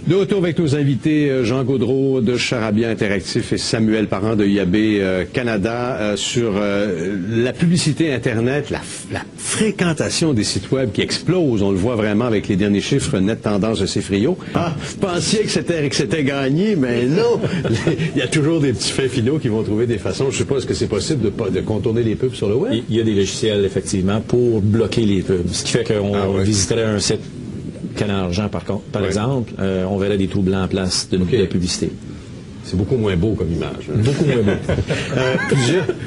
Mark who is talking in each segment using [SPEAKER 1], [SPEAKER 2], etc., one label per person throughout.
[SPEAKER 1] De retour avec nos invités, Jean Gaudreau de Charabia Interactif et Samuel Parent de IAB Canada sur la publicité Internet, la fréquentation des sites web qui explose. On le voit vraiment avec les derniers chiffres net tendance de Cefrio. Ah, vous pensiez que c'était gagné, mais non! Il y a toujours des petits faits finaux qui vont trouver des façons. Je ne sais pas, est-ce que c'est possible de contourner les pubs sur le web?
[SPEAKER 2] Il y a des logiciels, effectivement, pour bloquer les pubs. Ce qui fait qu'on visiterait un site Canal Argent, par exemple, on verrait des trous blancs en place de publicité.
[SPEAKER 1] C'est beaucoup moins beau comme image. Hein?
[SPEAKER 2] Beaucoup moins beau.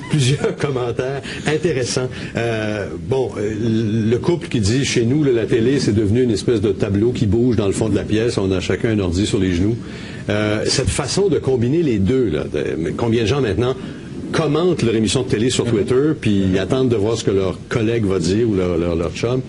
[SPEAKER 1] Plusieurs commentaires intéressants. Le couple qui dit, chez nous, la télé, c'est devenu une espèce de tableau qui bouge dans le fond de la pièce. On a chacun un ordi sur les genoux. Cette façon de combiner les deux, là, combien de gens maintenant commentent leur émission de télé sur Twitter, puis attendent de voir ce que leur collègue va dire ou leur chum.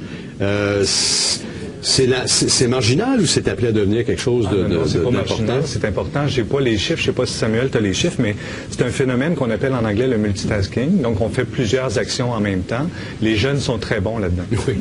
[SPEAKER 1] C'est marginal ou c'est appelé à devenir quelque chose d'important?
[SPEAKER 3] C'est important. J'ai pas les chiffres. Je sais pas si Samuel tu as les chiffres, mais c'est un phénomène qu'on appelle en anglais le multitasking. Donc, on fait plusieurs actions en même temps. Les jeunes sont très bons là-dedans.
[SPEAKER 1] Oui.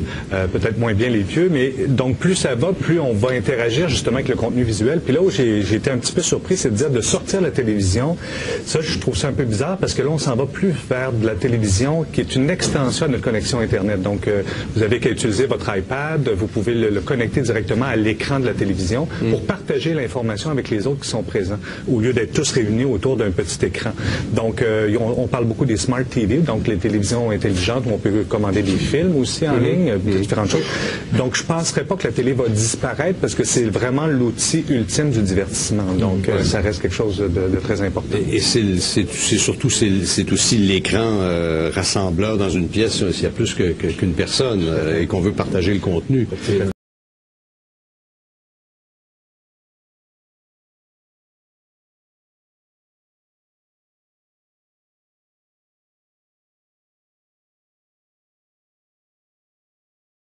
[SPEAKER 3] Peut-être moins bien les vieux, mais donc plus ça va, plus on va interagir justement avec le contenu visuel. Puis là où j'ai été un petit peu surpris, c'est de dire de sortir la télévision. Ça, je trouve ça un peu bizarre parce que là, on s'en va plus vers de la télévision qui est une extension de notre connexion Internet. Donc, vous avez qu'à utiliser votre iPad, vous pouvez le connecter directement à l'écran de la télévision pour partager l'information avec les autres qui sont présents, au lieu d'être tous réunis autour d'un petit écran. Donc, on parle beaucoup des Smart TV, donc les télévisions intelligentes où on peut commander des films aussi en ligne, différentes choses. Donc, je ne penserais pas que la télé va disparaître parce que c'est vraiment l'outil ultime du divertissement. Donc, ça reste quelque chose de très important.
[SPEAKER 1] Et c'est aussi l'écran rassembleur dans une pièce s'il y a plus qu'une personne et qu'on veut partager le contenu.